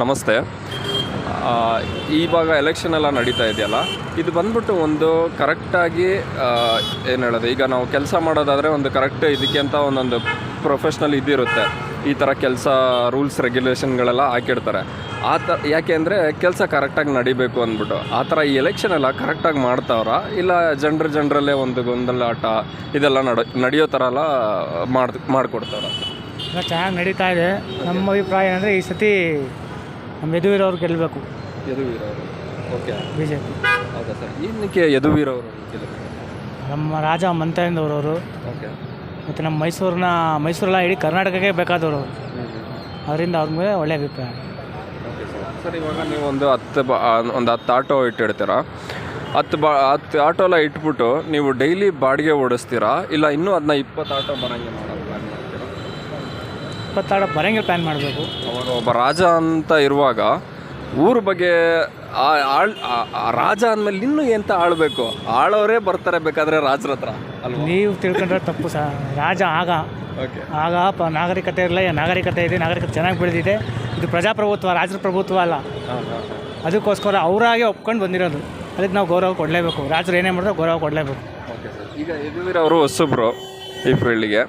ನಮಸ್ತೆ. ಇವಾಗ ಎಲೆಕ್ಷನ್ ಎಲ್ಲ ನಡೀತಾ ಇದೆಯಲ್ಲ, ಇದು ಬಂದ್ಬಿಟ್ಟು ಒಂದು ಕರೆಕ್ಟಾಗಿ ಏನು ಹೇಳೋದು, ಈಗ ನಾವು ಕೆಲಸ ಮಾಡೋದಾದರೆ ಒಂದು ಕರೆಕ್ಟ್ ಇದಕ್ಕೆ ಅಂತ ಒಂದೊಂದು ಪ್ರೊಫೆಷ್ನಲ್ ಇದಿರುತ್ತೆ. ಈ ಥರ ಕೆಲಸ ರೂಲ್ಸ್ ರೆಗ್ಯುಲೇಷನ್ಗಳೆಲ್ಲ ಹಾಕಿರ್ತಾರೆ. ಆ ಥರ ಯಾಕೆ ಅಂದರೆ ಕೆಲಸ ಕರೆಕ್ಟಾಗಿ ನಡಿಬೇಕು ಅಂದ್ಬಿಟ್ಟು. ಆ ಥರ ಈ ಎಲೆಕ್ಷನ್ ಎಲ್ಲ ಕರೆಕ್ಟಾಗಿ ಮಾಡ್ತಾವ್ರ, ಇಲ್ಲ ಜನರಲ್ಲೇ ಒಂದು ಗೊಂದಲಾಟ ಇದೆಲ್ಲ ನಡೆಯೋ ಥರ ಎಲ್ಲ ಮಾಡಿಕೊಡ್ತಾರ? ಎಲ್ಲ ಚೆನ್ನಾಗಿ ನಡೀತಾ ಇದೆ. ನಮ್ಮ ಅಭಿಪ್ರಾಯ ಅಂದರೆ ಈ ಸತಿ ನಮ್ಮ ಯದುವೀರವ್ರು ಗೆಲ್ಲಬೇಕು. ಯದುವೀರವರು, ಓಕೆ. B J P. ಹೌದಾ ಸರ್? ಏನಕ್ಕೆ ಯದುವೀರವರು ಗೆಲ್ಲಬೇಕು? ನಮ್ಮ ರಾಜ ಮಂತ್ರಾಲಯದವರು, ಓಕೆ. ಮತ್ತು ನಮ್ಮ ಮೈಸೂರೆಲ್ಲ ಇಡೀ ಕರ್ನಾಟಕಕ್ಕೆ ಬೇಕಾದವರು, ಅದರಿಂದ ಅವ್ರ ಮೇಲೆ ಒಳ್ಳೆಯ ಅಭಿಪ್ರಾಯ. Okay sir. ಇವಾಗ ನೀವು ಒಂದು 10 ಆಟೋ ಇಟ್ಟಿಡ್ತೀರಾ. 10 ಆಟೋ ಎಲ್ಲ ಇಟ್ಬಿಟ್ಟು ನೀವು ಡೈಲಿ ಬಾಡಿಗೆ ಓಡಿಸ್ತೀರಾ, ಇಲ್ಲ ಇನ್ನೂ ಅದನ್ನ 20 ಆಟೋ ಬರೋಂಗೆ ಮಾಡೋದು ಪ್ಲ್ಯಾನ್ ಮಾಡ್ತೀರಾ? 20 ಆಟೋ ಬರೋಂಗೆ ಪ್ಲ್ಯಾನ್ ಮಾಡಬೇಕು. ಅವಾಗ ಒಬ್ಬ ರಾಜ ಅಂತ ಇರುವಾಗ ಊರ ಬಗ್ಗೆ ರಾಜ ಅಂದಮೇಲೆ ಇನ್ನೂ ಎಂತ ಆಳಬೇಕು, ಆಳೋರೇ ಬರ್ತಾರೆ ಬೇಕಾದರೆ ರಾಜರ ಹತ್ರ ಅಲ್ವಾ? ನೀವು ತಿಳ್ಕೊಂಡ್ರೆ ತಪ್ಪು ಸರ್. ರಾಜ ಓಕೆ. ನಾಗರಿಕತೆ ಇರಲ್ಲ, ನಾಗರಿಕತೆ ಇದೆ, ನಾಗರಿಕತೆ ಚೆನ್ನಾಗಿ ಬೆಳೆದಿದೆ. ಇದು ಪ್ರಜಾಪ್ರಭುತ್ವ, ರಾಜರ ಪ್ರಭುತ್ವ ಅಲ್ಲ. ಅದಕ್ಕೋಸ್ಕರ ಅವರಾಗೆ ಒಪ್ಕೊಂಡು ಬಂದಿರೋದು. ಅದಕ್ಕೆ ನಾವು ಗೌರವ ಕೊಡಲೇಬೇಕು. ರಾಜರು ಏನೇ ಮಾಡಿದ್ರು ಗೌರವ ಕೊಡಲೇಬೇಕು. Okay sir. ಈಗ ಯದುವೀರ್ ಅವರು ಹೊಸಬ್ರು ಈ ಫೀಲ್ಡಿಗೆ,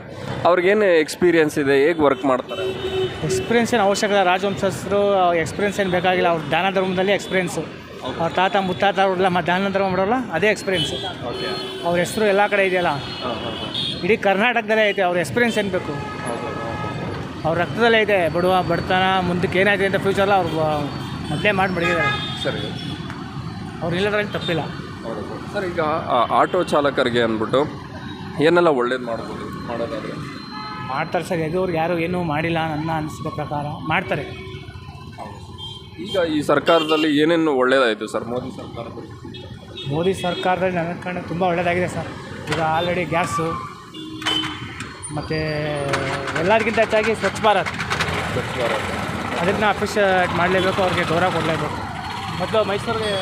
ಅವ್ರಿಗೇನು ಎಕ್ಸ್ಪೀರಿಯೆನ್ಸ್ ಇದೆ, ಹೇಗೆ ವರ್ಕ್ ಮಾಡ್ತಾರೆ? ಎಕ್ಸ್ಪೀರಿಯೆನ್ಸ್ ಏನು ಅವಶ್ಯಕತೆ, ರಾಜವಂಶಸ್ಥರು ಎಕ್ಸ್ಪೀರಿಯೆನ್ಸ್ ಏನು ಬೇಕಾಗಿಲ್ಲ. ಅವ್ರು ದಾನ ಧರ್ಮದಲ್ಲಿ ಎಕ್ಸ್ಪೀರಿಯೆನ್ಸು. ಅವ್ರ ತಾತ ಮುತ್ತಾತ ಅವ್ರೆಲ್ಲ ದಾನ ಧರ್ಮ ಮಾಡೋಲ್ಲ, ಅದೇ ಎಕ್ಸ್ಪೀರಿಯೆನ್ಸು. ಅವ್ರ ಹೆಸರು ಎಲ್ಲ ಕಡೆ ಇದೆಯಲ್ಲ, ಇಡೀ ಕರ್ನಾಟಕದಲ್ಲೇ ಐತೆ. ಅವ್ರ ಎಕ್ಸ್ಪೀರಿಯೆನ್ಸ್ ಏನು ಬೇಕು? ಅವ್ರ ರಕ್ತದಲ್ಲೇ ಇದೆ. ಬಡತನ ಮುಂದಕ್ಕೆ ಏನಾಯ್ತು ಅಂತ ಫ್ಯೂಚರ್ಲ್ಲ ಅವ್ರು ಮೊದಲೇ ಮಾಡಿ ಮಡಗಿದ್ದಾರೆ. ಸರಿ. ಅವ್ರು ಇಲ್ಲದ್ರಲ್ಲಿ ತಪ್ಪಿಲ್ಲ. ಹೌದು ಸರ್. ಈಗ ಆಟೋ ಚಾಲಕರಿಗೆ ಅಂದ್ಬಿಟ್ಟು ಏನೆಲ್ಲ ಒಳ್ಳೇದು ಮಾಡೋದಾದರೆ ಮಾಡ್ತಾರೆ ಸರ್. ಯದುವ್ರಿಗೆ ಯಾರು ಏನೂ ಮಾಡಿಲ್ಲ ನನ್ನ ಅನಿಸಿದ ಪ್ರಕಾರ. ಮಾಡ್ತಾರೆ. ಈಗ ಈ ಸರ್ಕಾರದಲ್ಲಿ ಏನೇನು ಒಳ್ಳೇದಾಯಿತು ಸರ್ ಮೋದಿ ಸರ್ಕಾರದಲ್ಲಿ ನನ್ನ ಕಂಡು ತುಂಬ ಒಳ್ಳೆಯದಾಗಿದೆ ಸರ್. ಈಗ ಆಲ್ರೆಡಿ ಗ್ಯಾಸು ಮತ್ತು ಎಲ್ಲದಕ್ಕಿಂತ ಹೆಚ್ಚಾಗಿ ಸ್ವಚ್ಛ ಭಾರತ್ ಅದನ್ನು ಅಪ್ರಿಷಿಯೇಟ್ ಮಾಡಲೇಬೇಕು, ಅವ್ರಿಗೆ ಗೌರವ ಕೊಡಲೇಬೇಕು. ಮೊದಲು ಮೈಸೂರಿಗೆ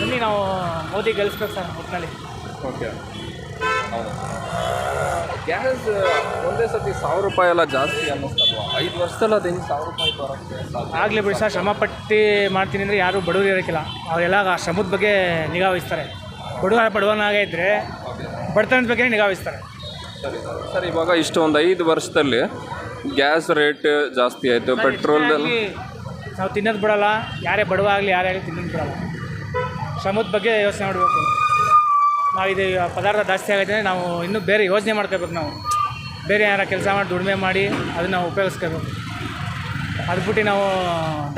ಬನ್ನಿ, ನಾವು ಮೋದಿ ಗೆಲ್ಲಿಸ್ಬೇಕು ಸರ್ ಒಟ್ಟಿನಲ್ಲಿ. ಓಕೆ. ಹೌದು. ಗ್ಯಾಸ್ ಒಂದೇ ಸತಿ ₹1,000 ಎಲ್ಲ ಜಾಸ್ತಿ ಅನ್ನಿಸ್ತಲ್ವಾ? 5 ವರ್ಷದಲ್ಲಿ ಅದು ಹೆಂಗೆ ₹1,000 ಬರುತ್ತೆ? ಆಗಲಿ ಬಿಡಿ ಸರ್. ಶ್ರಮಪಟ್ಟು ಮಾಡ್ತೀನಿ ಅಂದರೆ ಯಾರೂ ಬಡವರು ಇರೋಕ್ಕಿಲ್ಲ. ಅವರೆಲ್ಲ ಆ ಶ್ರಮದ ಬಗ್ಗೆ ನಿಗಾ ವಹಿಸ್ತಾರೆ. ಬಡವನಾಗೇ ಇದ್ದರೆ ಬಡತನದ ಬಗ್ಗೆ ನಿಗಾ ವಹಿಸ್ತಾರೆ. ಸರಿ ಸರ್. ಇವಾಗ ಇಷ್ಟೊಂದು 5 ವರ್ಷದಲ್ಲಿ ಗ್ಯಾಸ್ ರೇಟ್ ಜಾಸ್ತಿ ಆಯಿತು, ಪೆಟ್ರೋಲ್ದಲ್ಲಿ ನಾವು ತಿನ್ನೋದು ಬಿಡೋಲ್ಲ. ಯಾರೇ ಬಡವ ಆಗಲಿ ಯಾರೇ ಆಗಲಿ ತಿನ್ನೋದು ಬಿಡೋಲ್ಲ. ಶ್ರಮದ ಬಗ್ಗೆ ಯೋಚನೆ ಮಾಡಬೇಕು. ನಾವು ಇದು ಪದಾರ್ಥ ಜಾಸ್ತಿ ಆಗಿದೆ, ನಾವು ಇನ್ನೂ ಬೇರೆ ಯೋಚನೆ ಮಾಡ್ಕೋಬೇಕು. ನಾವು ಬೇರೆ ಯಾರ ಕೆಲಸ ಮಾಡಿ ದುಡಿಮೆ ಮಾಡಿ ಅದನ್ನು ನಾವು ಉಪಯೋಗಿಸ್ಕೋಬೇಕು. ಅದು ಬಿಟ್ಟು ನಾವು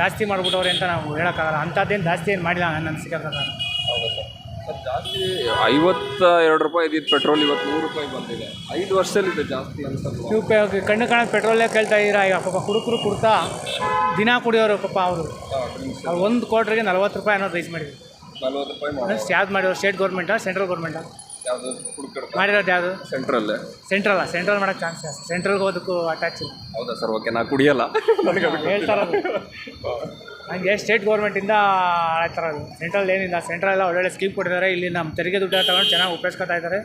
ಜಾಸ್ತಿ ಮಾಡಿಬಿಟ್ಟವ್ರೆ ಅಂತ ನಾವು ಹೇಳೋಕ್ಕಾಗಲ್ಲ. ಅಂಥದ್ದೇನು ಜಾಸ್ತಿ ಏನು ಮಾಡಿಲ್ಲ ನನ್ನ ಅನಿಸಿಕೆ ಪ್ರಕಾರ. ಹೌದಾ ಸರ್? ಸರ್ ಜಾಸ್ತಿ ₹52 ಇದ್ದಿದ್ದು ಪೆಟ್ರೋಲ್ ಇವತ್ತು ₹100 ಬಂದಿದೆ. 5 ವರ್ಷದಲ್ಲಿ ಇದೆ ಜಾಸ್ತಿ ಅನ್ಸಲ್ವಾ? ನೀವು ಕಣ್ಣು ಕಾಣೋದು ಪೆಟ್ರೋಲೇ ಕೇಳ್ತಾ ಇದ್ದೀರಾ. ಈಗ ಪಾಪ ಹುಡುಗರು ಕುಡ್ತಾ ದಿನ ಕುಡಿಯೋರು ಪಾಪ ಅವರು ಒಂದು ಕ್ವಾರ್ಟ್ರಿಗೆ ₹40 ಅನ್ನೋದು ರೈಸ್ ಮಾಡಿದ್ರು. ₹40 ಯಾವ್ದು ಮಾಡಿದ್ರು? ಸ್ಟೇಟ್ ಗೌರ್ಮೆಂಟಾ ಸೆಂಟ್ರಲ್ ಗೌರ್ಮೆಂಟಾ ಯಾವುದು ಮಾಡಿರೋದು? ಯಾವುದು? ಸೆಂಟ್ರಲ್ ಮಾಡೋಕ್ಕೆ ಚಾನ್ಸ್ ಜಾಸ್ತಿ. ಸೆಂಟ್ರಲ್ಗೆ ಹೋದಕ್ಕೂ ಅಟ್ಯಾಚ್ ಇಲ್ಲ. ಹೌದಾ ಸರ್? ಓಕೆ. ನಾನು ಕುಡಿಯಲ್ಲ, ಹೇಳ್ತಾರದು. ಹಂಗೆ ಸ್ಟೇಟ್ ಗೌರ್ಮೆಂಟಿಂದ ಆಯ್ತಾರದು. ಸೆಂಟ್ರಲ್ ಏನಿಲ್ಲ. ಸೆಂಟ್ರಲ್ ಒಳ್ಳೊಳ್ಳೆ ಸ್ಕೀಮ್ ಕೊಟ್ಟಿದ್ದಾರೆ. ಇಲ್ಲಿ ನಮ್ಮ ತೆರಿಗೆ ದುಡ್ಡು ತಗೊಂಡು ಚೆನ್ನಾಗಿ ಉಪಯೋಗಿಸ್ಕೊತಾ ಇದ್ದಾರೆ.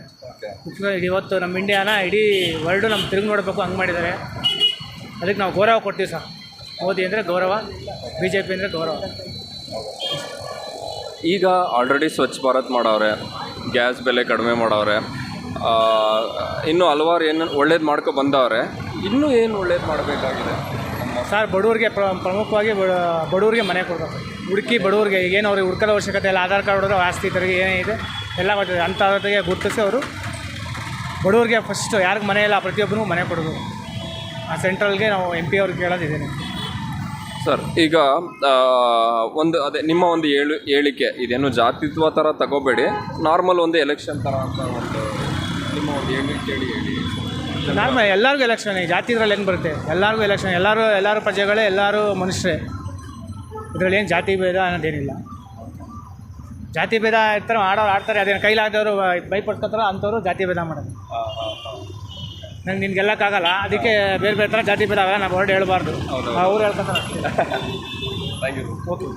ಇವತ್ತು ನಮ್ಮ ಇಂಡಿಯಾನ ಇಡೀ ವರ್ಲ್ಡು ನಮ್ಮ ತಿರುಗಿ ನೋಡಬೇಕು, ಹಂಗೆ ಮಾಡಿದ್ದಾರೆ. ಅದಕ್ಕೆ ನಾವು ಗೌರವ ಕೊಡ್ತೀವಿ ಸರ್. ಮೋದಿ ಅಂದರೆ ಗೌರವ, ಬಿ ಜೆ ಪಿ ಅಂದರೆ ಗೌರವ. ಈಗ ಆಲ್ರೆಡಿ ಸ್ವಚ್ಛ ಭಾರತ್ ಮಾಡವ್ರೆ, ಗ್ಯಾಸ್ ಬೆಲೆ ಕಡಿಮೆ ಮಾಡವ್ರೆ, ಇನ್ನೂ ಹಲವಾರು ಏನು ಒಳ್ಳೇದು ಮಾಡ್ಕೊ ಬಂದವ್ರೆ. ಇನ್ನೂ ಏನು ಒಳ್ಳೇದು ಮಾಡಬೇಕಾಗಿದೆ ಸರ್? ಬಡವ್ರಿಗೆ ಪ್ರಮುಖವಾಗಿ ಬಡವ್ರಿಗೆ ಮನೆ ಕೊಡಬೇಕು. ಹುಡುಕಿ ಬಡವ್ರಿಗೆ ಈಗೇನು ಅವ್ರಿಗೆ ಹುಡ್ಕೋದ ಅವಶ್ಯಕತೆ ಇಲ್ಲ. ಆಧಾರ್ ಕಾರ್ಡ್ ಹೊಡೆದ್ರೆ ಆಸ್ತಿ ತೆರಿಗೆ ಏನಿದೆ ಎಲ್ಲ ಮಾಡ್ತಾರೆ. ಅಂಥವ್ರಿಗೆ ಗುರುತಿಸಿ ಅವರು ಬಡವ್ರಿಗೆ ಫಸ್ಟು ಯಾರಿಗೆ ಮನೆ ಇಲ್ಲ ಪ್ರತಿಯೊಬ್ಬರಿಗೂ ಮನೆ ಕೊಡಬೇಕು. ಆ ಸೆಂಟ್ರಲ್ಗೆ ನಾವು MP ಅವ್ರಿಗೆ ಕೇಳೋದಿದ್ದೇನೆ ಸರ್. ಈಗ ಅದೇ ನಿಮ್ಮ ಒಂದು ಹೇಳಿಕೆ, ಇದೇನು ಜಾತಿತ್ವ ಥರ ತಗೋಬೇಡಿ, ನಾರ್ಮಲ್ ಒಂದು ಎಲೆಕ್ಷನ್ ಥರ ಅಂತ ನಿಮ್ಮ ಒಂದು ಹೇಳಿ. ನಾರ್ಮಲ್ ಎಲ್ಲರಿಗೂ ಎಲೆಕ್ಷನ್. ಜಾತಿ ಇದ್ರಲ್ಲಿ ಏನು ಬರುತ್ತೆ? ಎಲ್ಲರಿಗೂ ಎಲೆಕ್ಷನ್. ಎಲ್ಲರೂ ಪ್ರಜೆಗಳೇ, ಎಲ್ಲರೂ ಮನುಷ್ಯರೇ. ಇದರಲ್ಲಿ ಏನು ಜಾತಿ ಭೇದ ಅನ್ನೋದೇನಿಲ್ಲ. ಜಾತಿ ಭೇದ ಇರ್ತಾರೆ, ಆಡ್ತಾರೆ. ಅದೇನು ಕೈಲಾದವರು ಭಯಪಡ್ಕೊತಾರೋ ಅಂಥವ್ರು ಜಾತಿ ಭೇದ ಮಾಡೋದು. ನಂಗೆ ನಿನ್ಗೆ ಗೆಲ್ಲಕ್ಕಾಗಲ್ಲ, ಅದಕ್ಕೆ ಬೇರೆ ಥರ ಜಾತಿ ಭೇದ ಆಗಲ್ಲ. ನಾವು ಹೊರಡು ಹೇಳ್ಬಾರ್ದು, ಅವ್ರು ಹೇಳ್ಕೊತಾರೆ. Thank you. ಓಕೆ.